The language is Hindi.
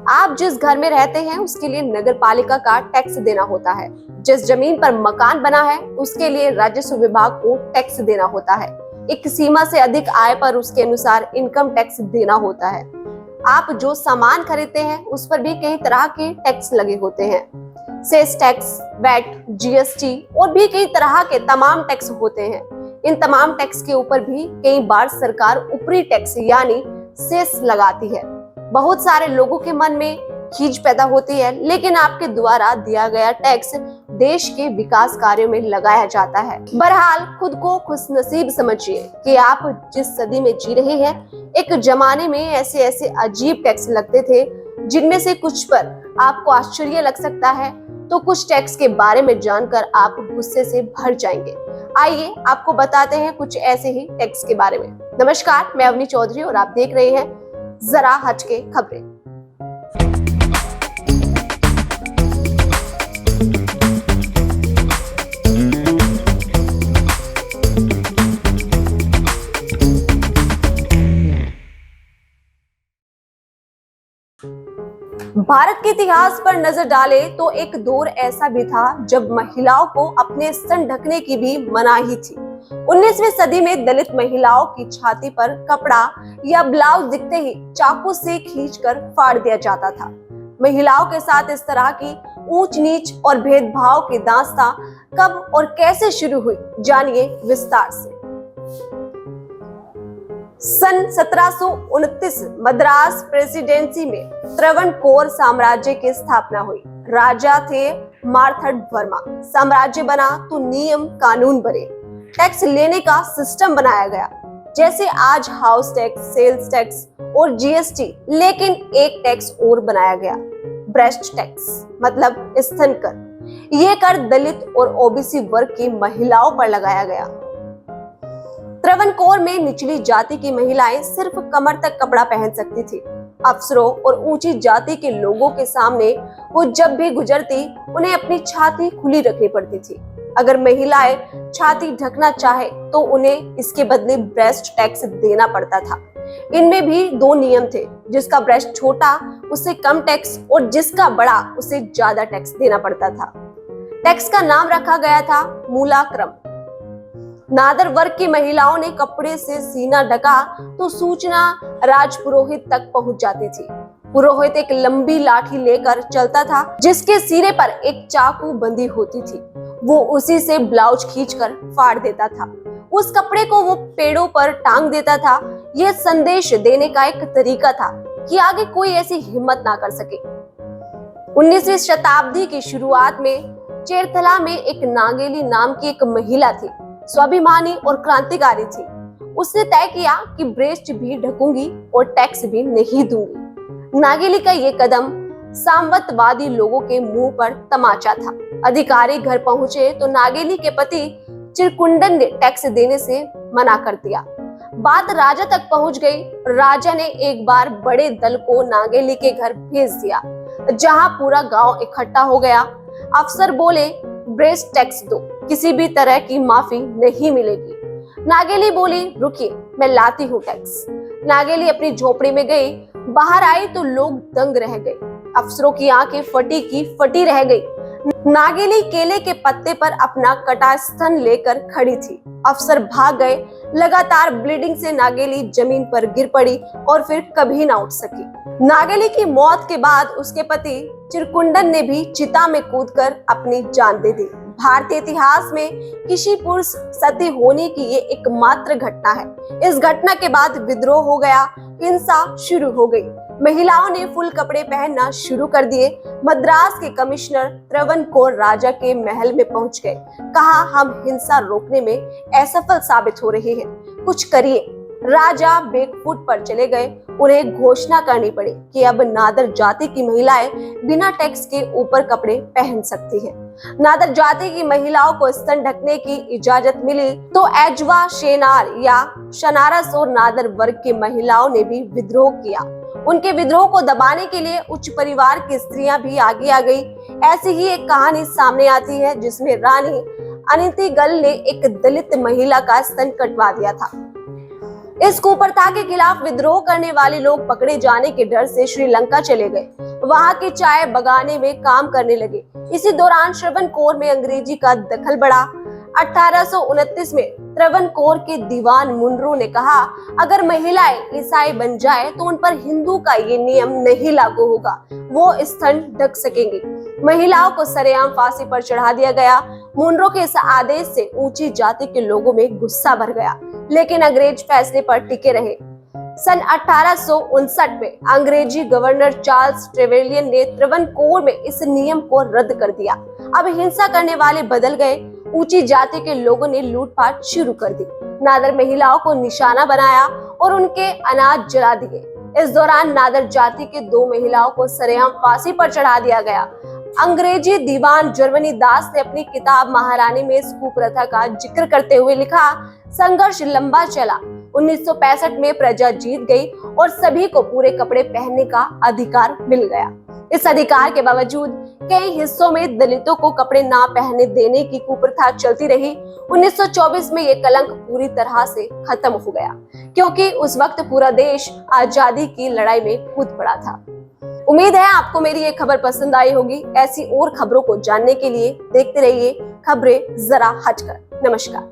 आप जिस घर में रहते हैं उसके लिए नगर पालिका का टैक्स देना होता है। जिस जमीन पर मकान बना है उसके लिए राजस्व विभाग को टैक्स देना होता है। एक सीमा से अधिक आय पर उसके अनुसार इनकम टैक्स देना होता है। आप जो सामान खरीदते हैं उस पर भी कई तरह के टैक्स लगे होते हैं। सेस टैक्स, वैट, जीएसटी और भी कई तरह के तमाम टैक्स होते हैं। इन तमाम टैक्स के ऊपर भी कई बार सरकार ऊपरी टैक्स यानी सेस लगाती है। बहुत सारे लोगों के मन में खींच पैदा होती है, लेकिन आपके द्वारा दिया गया टैक्स देश के विकास कार्यों में लगाया जाता है। बहरहाल खुद को खुशनसीब समझिए कि आप जिस सदी में जी रहे हैं। एक जमाने में ऐसे ऐसे अजीब टैक्स लगते थे जिनमें से कुछ पर आपको आश्चर्य लग सकता है, तो कुछ टैक्स के बारे में जानकर आप गुस्से से भर जाएंगे। आइए आपको बताते हैं कुछ ऐसे ही टैक्स के बारे में। नमस्कार, मैं अवनी चौधरी और आप देख रहे हैं जरा हटके खबरें। भारत के इतिहास पर नजर डाले तो एक दौर ऐसा भी था जब महिलाओं को अपने स्तन ढकने की भी मनाही थी। 19वीं सदी में दलित महिलाओं की छाती पर कपड़ा या ब्लाउज दिखते ही चाकू से खींचकर फाड़ दिया जाता था। महिलाओं के साथ इस तरह की ऊंच नीच और भेदभाव की दास्तां कब और कैसे शुरू हुई, जानिए विस्तार से। सन 1729 मद्रास प्रेसिडेंसी में त्रावणकोर साम्राज्य की स्थापना हुई। राजा थे मार्तंड वर्मा। साम्राज्य बना तो नियम कानून बने, टैक्स लेने का सिस्टम बनाया गया, जैसे आज हाउस टैक्स, सेल्स टैक्स और जीएसटी। लेकिन एक टैक्स और बनाया गया, ब्रेस्ट टैक्स मतलब स्तन कर। यह कर दलित और ओबीसी वर्ग की महिलाओं पर लगाया गया। त्रावणकोर में निचली जाति की महिलाएं सिर्फ कमर तक कपड़ा पहन सकती थी। अफसरों और ऊंची जाति के लोगों के सामने वो जब भी गुजरती उन्हें अपनी छाती खुली रखनी पड़ती थी। अगर महिलाएं छाती ढकना चाहे तो उन्हें इसके बदले ब्रेस्ट टैक्स देना पड़ता था। इनमें भी दो नियम थे, जिसका ब्रेस्ट छोटा उसे कम टैक्स और जिसका बड़ा उसे ज्यादा टैक्स देना पड़ता था। टैक्स का नाम रखा गया था मूलाक्रम। नादर वर्ग की महिलाओं ने कपड़े से सीना ढका तो सूचना राजपुरोहित तक पहुंच जाती थी। पुरोहित एक लंबी लाठी लेकर चलता था जिसके सिरे पर एक चाकू बंधी होती थी। वो उसी से ब्लाउज खींचकर फाड़ देता था। उस कपड़े को वो पेड़ों पर टांग देता था। यह संदेश देने का एक तरीका था कि आगे कोई ऐसी हिम्मत ना कर सके। 19वीं शताब्दी की शुरुआत में चेरथला में एक नागेली नाम की एक महिला थी। स्वाभिमानी और क्रांतिकारी थी। उसने तय किया कि ब्रेस्ट भी ढकूंगी और टैक्स भी नहीं दूंगी। नागेली का ये कदम सामंतवादी लोगों के मुंह पर तमाचा था। अधिकारी घर पहुंचे तो नागेली के पति चिरकुंडन ने टैक्स देने से मना कर दिया। बात राजा तक पहुंच गई। राजा ने एक बार बड़े दल को नागेली के घर भेज दिया, जहां पूरा गांव इकट्ठा हो गया। अफसर बोले, ब्रेस्ट टैक्स दो, किसी भी तरह की माफी नहीं मिलेगी। नागेली बोली, रुकिए मैं लाती हूँ टैक्स। नागेली अपनी झोपड़ी में गई। बाहर आई तो लोग दंग रह गए। अफसरों की आंखें फटी की फटी रह गई। नागेली केले के पत्ते पर अपना कटा स्तन लेकर खड़ी थी। अफसर भाग गए। लगातार ब्लीडिंग से नागेली जमीन पर गिर पड़ी और फिर कभी ना उठ सकी। नागेली की मौत के बाद उसके पति चिरकुंडन ने भी चिता में कूदकर अपनी जान दे दी। भारतीय इतिहास में किसी पुरुष सती होने की ये एकमात्र घटना है। इस घटना के बाद विद्रोह हो गया, हिंसा शुरू हो गई। महिलाओं ने फुल कपड़े पहनना शुरू कर दिए। मद्रास के कमिश्नर त्रावणकोर राजा के महल में पहुंच गए। कहा, हम हिंसा रोकने में असफल साबित हो रहे हैं, कुछ करिए। राजा बेकफुट पर चले गए। उन्हें घोषणा करनी पड़ी कि अब नादर जाति की महिलाएं बिना टैक्स के ऊपर कपड़े पहन सकती हैं। नादर जाति की महिलाओं को स्तन ढकने की इजाजत मिली तो एजवा, शेनार या शनारस और नादर वर्ग की महिलाओं ने भी विद्रोह किया। उनके विद्रोह को दबाने के लिए उच्च परिवार की स्त्रियां भी आगे आ गई। ऐसी ही एक कहानी सामने आती है जिसमें रानी अनितिगल ने एक दलित महिला का स्तन कटवा दिया था। इस कुप्रथा के खिलाफ विद्रोह करने वाले लोग पकड़े जाने के डर से श्रीलंका चले गए, वहां के चाय बगाने में काम करने लगे। इसी दौरान त्रावणकोर में अंग्रेजी का दखल बढ़ा। 1829 में त्रावणकोर के दीवान मुनरो ने कहा, अगर महिलाएं ईसाई बन जाए तो उन पर हिंदू का ये नियम नहीं लागू होगा, वो स्तन ढक सकेंगे। महिलाओं को सरेआम फांसी पर चढ़ा दिया गया। मुनरो के इस आदेश से ऊंची जाति के लोगों में गुस्सा भर गया, लेकिन अंग्रेज फैसले पर टिके रहे। सन 1859 में अंग्रेजी गवर्नर चार्ल्स ट्रेवेलियन ने त्रावणकोर में इस नियम को रद्द कर दिया। अब हिंसा करने वाले बदल गए। ऊंची जाति के लोगों ने लूटपाट शुरू कर दी। नादर महिलाओं को निशाना बनाया और उनके अनाज जला दिए। इस दौरान नादर जाति के 2 महिलाओं को सरेआम फांसी पर चढ़ा दिया गया। अंग्रेजी दीवान जर्मनी दास ने अपनी किताब महारानी में इस कुप्रथा का जिक्र करते हुए लिखा, संघर्ष लंबा चला। 1965 में प्रजा जीत गई और सभी को पूरे कपड़े पहनने का अधिकार मिल गया। इस अधिकार के बावजूद कई हिस्सों में दलितों को कपड़े ना पहनने देने की कुप्रथा चलती रही। 1924 में ये कलंक पूरी तरह से खत्म हो गया, क्योंकि उस वक्त पूरा देश आजादी की लड़ाई में कूद पड़ा था। उम्मीद है आपको मेरी ये खबर पसंद आई होगी। ऐसी और खबरों को जानने के लिए देखते रहिए खबरें जरा हटकर। नमस्कार।